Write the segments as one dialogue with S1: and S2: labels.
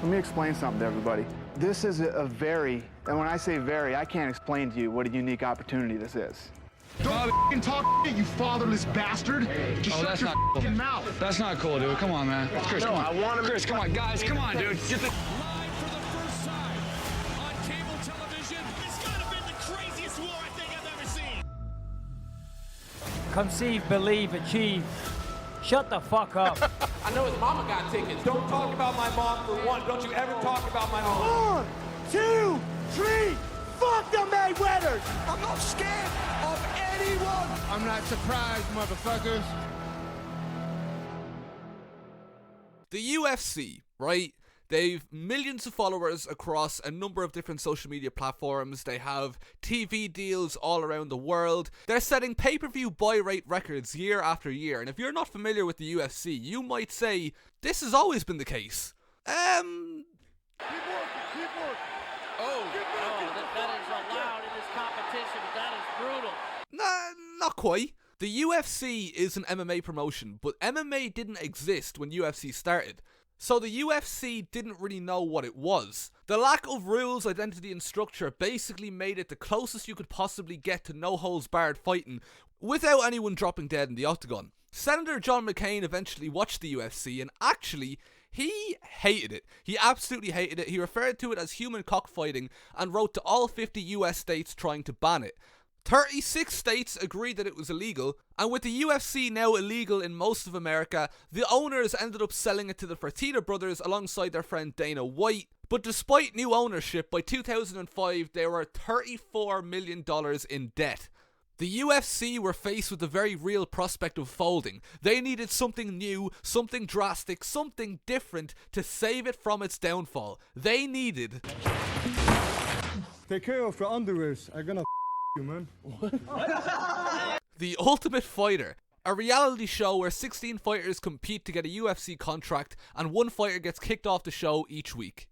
S1: Let me explain something to everybody. This is a very, and when I say very, I can't explain to you what a unique opportunity this is.
S2: Don't f***ing talk shit, you fatherless bastard. Just shut your f***ing mouth.
S3: That's not cool, dude. Come on, man. Chris, come on.
S2: I want him.
S3: Chris, come on, guys. Come on, dude. Get the...
S4: Live for the first time on cable television. It's gotta be the craziest war I think I've ever seen.
S5: Conceive, believe, achieve. Shut the fuck up.
S6: I know his mama got tickets. Don't talk about my mom for one. Don't you ever talk about my mom.
S7: 1, 2, 3. Fuck the Mayweathers.
S6: I'm not scared of anyone.
S2: I'm not surprised, motherfuckers.
S8: The UFC, right? They've millions of followers across a number of different social media platforms. They have TV deals all around the world. They're setting pay-per-view buy rate records year after year. And if you're not familiar with the UFC, you might say, this has always been the case.
S7: Keep working.
S5: That is allowed in this competition. That is brutal.
S8: Nah, not quite. The UFC is an MMA promotion, but MMA didn't exist when UFC started. So the UFC didn't really know what it was. The lack of rules, identity and structure basically made it the closest you could possibly get to no-holds-barred fighting without anyone dropping dead in the octagon. Senator John McCain eventually watched the UFC and actually, he hated it. He absolutely hated it. He referred to it as human cockfighting and wrote to all 50 US states trying to ban it. 36 states agreed that it was illegal, and with the UFC now illegal in most of America, the owners ended up selling it to the Fertitta brothers alongside their friend Dana White. But despite new ownership, by 2005 they were $34 million in debt. The UFC were faced with the very real prospect of folding. They needed something new, something drastic, something different to save it from its downfall. They needed...
S2: Take care of your underwears. I'm gonna you, man.
S8: The Ultimate Fighter, a reality show where 16 fighters compete to get a UFC contract and one fighter gets kicked off the show each week.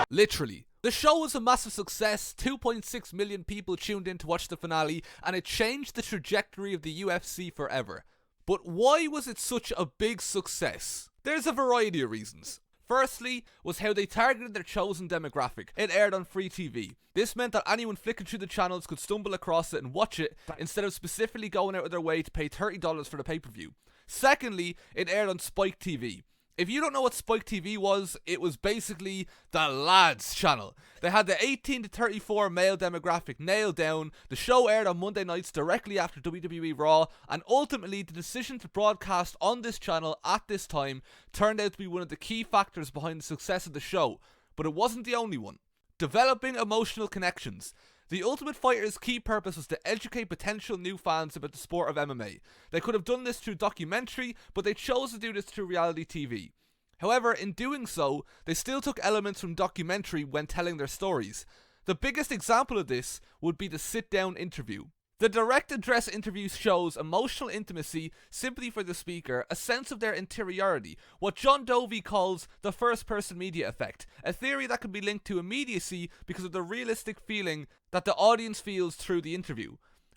S8: Literally. The show was a massive success, 2.6 million people tuned in to watch the finale, and it changed the trajectory of the UFC forever. But why was it such a big success? There's a variety of reasons. Firstly, was how they targeted their chosen demographic. It aired on free TV. This meant that anyone flicking through the channels could stumble across it and watch it, instead of specifically going out of their way to pay $30 for the pay-per-view. Secondly, it aired on Spike TV. If you don't know what Spike TV was, it was basically the lads channel. They had the 18 to 34 male demographic nailed down. The show aired on Monday nights directly after WWE Raw, and ultimately the decision to broadcast on this channel at this time turned out to be one of the key factors behind the success of the show. But it wasn't the only one. Developing emotional connections. The Ultimate Fighter's key purpose was to educate potential new fans about the sport of MMA. They could have done this through documentary, but they chose to do this through reality TV. However, in doing so, they still took elements from documentary when telling their stories. The biggest example of this would be the sit-down interview. The direct address interview shows emotional intimacy, sympathy for the speaker, a sense of their interiority, what John Dovey calls the first-person media effect, a theory that can be linked to immediacy because of the realistic feeling that the audience feels through the interview.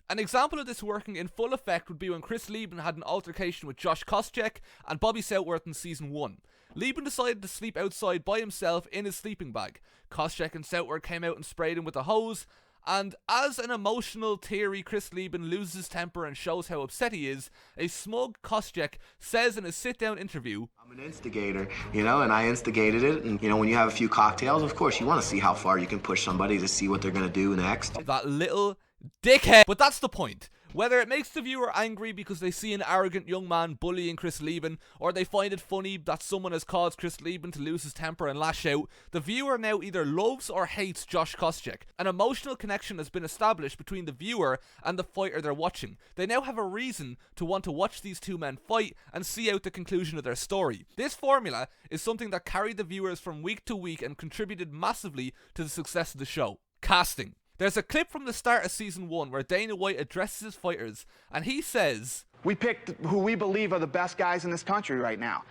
S8: An example of this working in full effect would be when Chris Lieben had an altercation with Josh Koscheck and Bobby Southworth in Season 1. Lieben decided to sleep outside by himself in his sleeping bag. Koscheck and Southworth came out and sprayed him with a hose, and as an emotional, teary Chris Lieben loses his temper and shows how upset he is, a smug Koscheck says in a sit-down interview,
S9: I'm an instigator, and I instigated it, and, when you have a few cocktails, of course, you want to see how far you can push somebody to see what they're going to do next.
S8: That little dickhead. But that's the point. Whether it makes the viewer angry because they see an arrogant young man bullying Chris Lieben, or they find it funny that someone has caused Chris Lieben to lose his temper and lash out, the viewer now either loves or hates Josh Koscheck. An emotional connection has been established between the viewer and the fighter they're watching. They now have a reason to want to watch these two men fight and see out the conclusion of their story. This formula is something that carried the viewers from week to week and contributed massively to the success of the show. Casting. There's a clip from the start of Season 1 where Dana White addresses his fighters, and he says,
S1: We picked who we believe are the best guys in this country right now.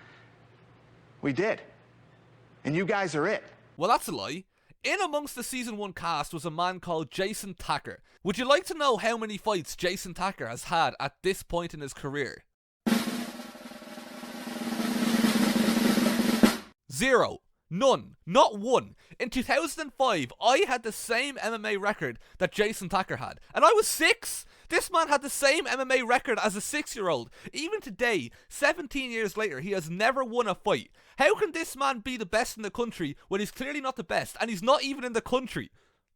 S1: We did. And you guys are it.
S8: Well, that's a lie. In amongst the Season 1 cast was a man called Jason Tacker. Would you like to know how many fights Jason Tacker has had at this point in his career? 0. None. Not one. In 2005, I had the same MMA record that Jason Tucker had. And I was 6! This man had the same MMA record as a 6-year-old. Even today, 17 years later, he has never won a fight. How can this man be the best in the country when he's clearly not the best, and he's not even in the country?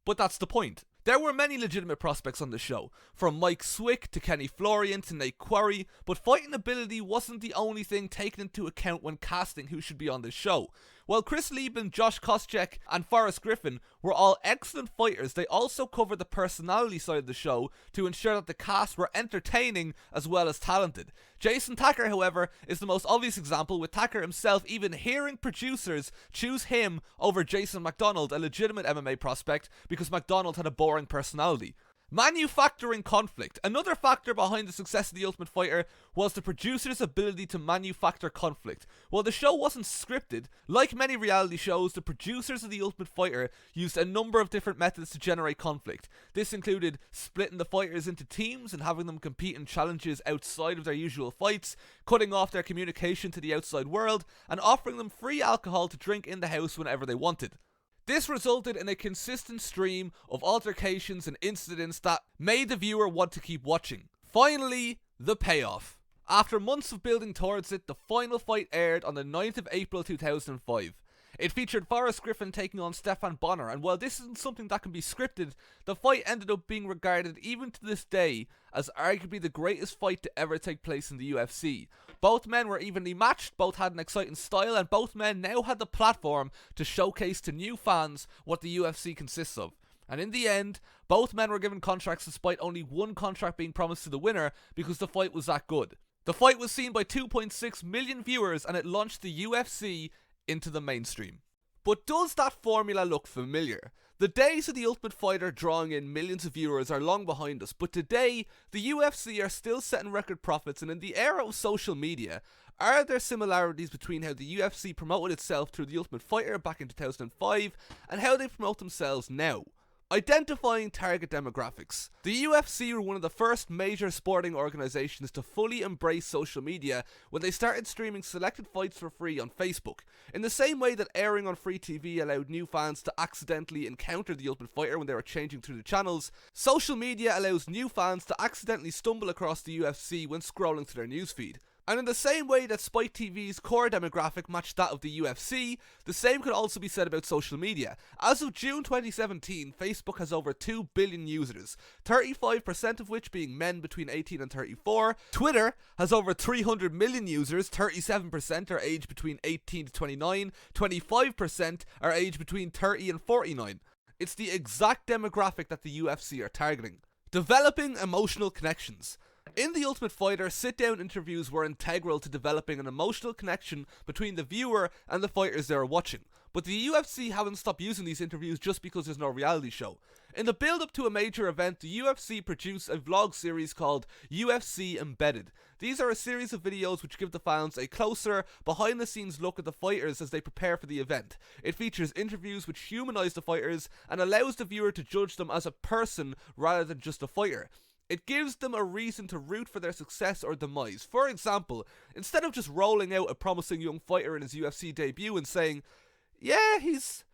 S8: But that's the point. There were many legitimate prospects on the show, from Mike Swick to Kenny Florian to Nate Quarry, but fighting ability wasn't the only thing taken into account when casting who should be on the show. While Chris Lieben, Josh Koscheck and Forrest Griffin were all excellent fighters, they also covered the personality side of the show to ensure that the cast were entertaining as well as talented. Jason Tucker, however, is the most obvious example, with Tucker himself even hearing producers choose him over Jason McDonald, a legitimate MMA prospect, because McDonald had a boring personality. Manufacturing conflict. Another factor behind the success of The Ultimate Fighter was the producer's ability to manufacture conflict. While the show wasn't scripted, like many reality shows, the producers of The Ultimate Fighter used a number of different methods to generate conflict. This included splitting the fighters into teams and having them compete in challenges outside of their usual fights, cutting off their communication to the outside world, and offering them free alcohol to drink in the house whenever they wanted. This resulted in a consistent stream of altercations and incidents that made the viewer want to keep watching. Finally, the payoff. After months of building towards it, the final fight aired on the 9th of April 2005. It featured Forrest Griffin taking on Stefan Bonner, and while this isn't something that can be scripted, the fight ended up being regarded even to this day as arguably the greatest fight to ever take place in the UFC. Both men were evenly matched, both had an exciting style, and both men now had the platform to showcase to new fans what the UFC consists of. And in the end, both men were given contracts despite only one contract being promised to the winner because the fight was that good. The fight was seen by 2.6 million viewers, and it launched the UFC into the mainstream. But does that formula look familiar? The days of The Ultimate Fighter drawing in millions of viewers are long behind us, but today, the UFC are still setting record profits, and in the era of social media, are there similarities between how the UFC promoted itself through The Ultimate Fighter back in 2005 and how they promote themselves now? Identifying target demographics. The UFC were one of the first major sporting organisations to fully embrace social media when they started streaming selected fights for free on Facebook. In the same way that airing on free TV allowed new fans to accidentally encounter The Ultimate Fighter when they were changing through the channels, social media allows new fans to accidentally stumble across the UFC when scrolling through their newsfeed. And in the same way that Spike TV's core demographic matched that of the UFC, the same could also be said about social media. As of June 2017, Facebook has over 2 billion users, 35% of which being men between 18 and 34. Twitter has over 300 million users, 37% are aged between 18 to 29, 25% are aged between 30 and 49. It's the exact demographic that the UFC are targeting. Developing emotional connections. In The Ultimate Fighter, sit-down interviews were integral to developing an emotional connection between the viewer and the fighters they were watching. But the UFC haven't stopped using these interviews just because there's no reality show. In the build-up to a major event, the UFC produced a vlog series called UFC Embedded. These are a series of videos which give the fans a closer, behind-the-scenes look at the fighters as they prepare for the event. It features interviews which humanize the fighters and allows the viewer to judge them as a person rather than just a fighter. It gives them a reason to root for their success or demise. For example, instead of just rolling out a promising young fighter in his UFC debut and saying, yeah, he's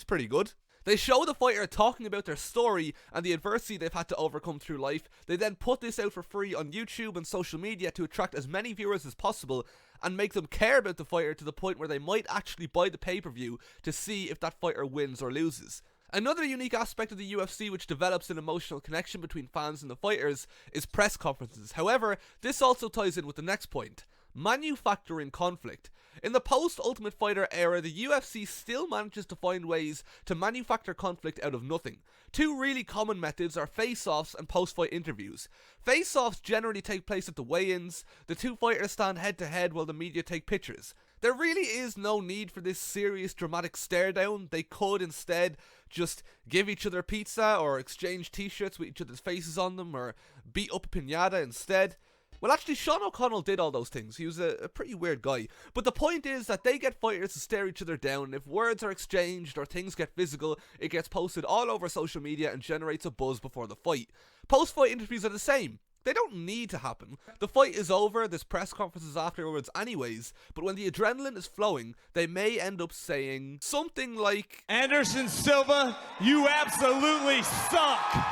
S8: pretty good, they show the fighter talking about their story and the adversity they've had to overcome through life. They then put this out for free on YouTube and social media to attract as many viewers as possible and make them care about the fighter to the point where they might actually buy the pay-per-view to see if that fighter wins or loses. Another unique aspect of the UFC which develops an emotional connection between fans and the fighters is press conferences. However, this also ties in with the next point: manufacturing conflict. In the post-Ultimate Fighter era, the UFC still manages to find ways to manufacture conflict out of nothing. Two really common methods are face-offs and post-fight interviews. Face-offs generally take place at the weigh-ins. The two fighters stand head-to-head while the media take pictures. There really is no need for this serious dramatic stare down. They could instead just give each other pizza or exchange t-shirts with each other's faces on them or beat up a piñata instead. Well, actually, Sean O'Connell did all those things. He was a pretty weird guy. But the point is that they get fighters to stare each other down. If words are exchanged or things get physical, it gets posted all over social media and generates a buzz before the fight. Post-fight interviews are the same. They don't need to happen. The fight is over, there's press conferences afterwards anyways, but when the adrenaline is flowing, they may end up saying something like,
S7: Anderson Silva, you absolutely suck.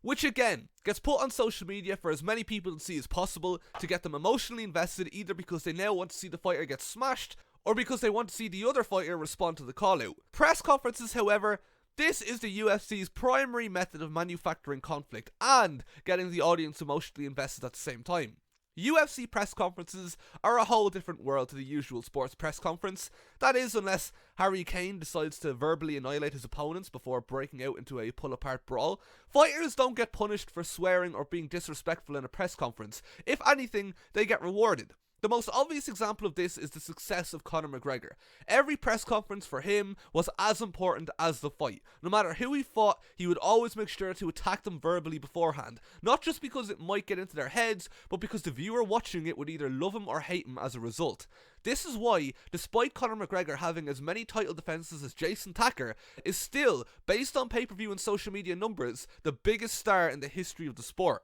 S8: Which again, gets put on social media for as many people to see as possible to get them emotionally invested, either because they now want to see the fighter get smashed, or because they want to see the other fighter respond to the call out. Press conferences, however, this is the UFC's primary method of manufacturing conflict and getting the audience emotionally invested at the same time. UFC press conferences are a whole different world to the usual sports press conference. That is, unless Harry Kane decides to verbally annihilate his opponents before breaking out into a pull-apart brawl. Fighters don't get punished for swearing or being disrespectful in a press conference. If anything, they get rewarded. The most obvious example of this is the success of Conor McGregor. Every press conference for him was as important as the fight. No matter who he fought, he would always make sure to attack them verbally beforehand. Not just because it might get into their heads, but because the viewer watching it would either love him or hate him as a result. This is why, despite Conor McGregor having as many title defenses as Jason Tacker, is still, based on pay-per-view and social media numbers, the biggest star in the history of the sport.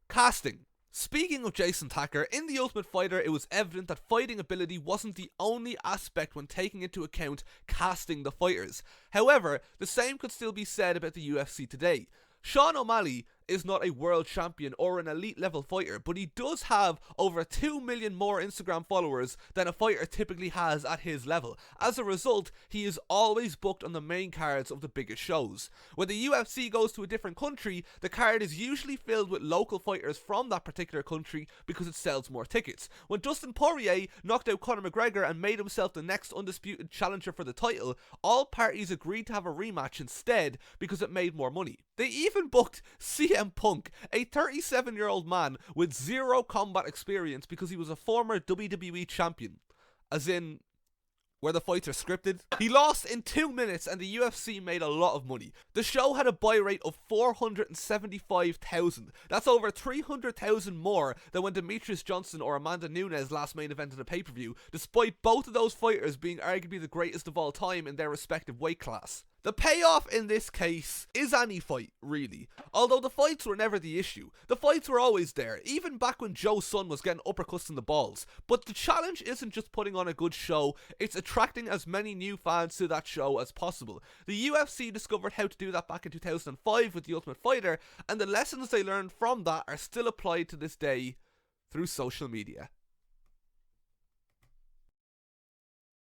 S8: Casting. Speaking of Jason Tacker, in The Ultimate Fighter it was evident that fighting ability wasn't the only aspect when taking into account casting the fighters. However, the same could still be said about the UFC today. Sean O'Malley is not a world champion or an elite level fighter, but he does have over 2 million more Instagram followers than a fighter typically has at his level. As a result, he is always booked on the main cards of the biggest shows. When the UFC goes to a different country, the card is usually filled with local fighters from that particular country because it sells more tickets. When Dustin Poirier knocked out Conor McGregor and made himself the next undisputed challenger for the title, all parties agreed to have a rematch instead because it made more money. They even booked CM Punk, a 37-year-old man with zero combat experience, because he was a former WWE champion. As in, where the fights are scripted. He lost in 2 minutes and the UFC made a lot of money. The show had a buy rate of 475,000. That's over 300,000 more than when Demetrius Johnson or Amanda Nunes last main evented a pay-per-view, despite both of those fighters being arguably the greatest of all time in their respective weight class. The payoff in this case is any fight, really. Although the fights were never the issue. The fights were always there, even back when Joe Son was getting uppercuts in the balls. But the challenge isn't just putting on a good show, it's attracting as many new fans to that show as possible. The UFC discovered how to do that back in 2005 with The Ultimate Fighter, and the lessons they learned from that are still applied to this day through social media.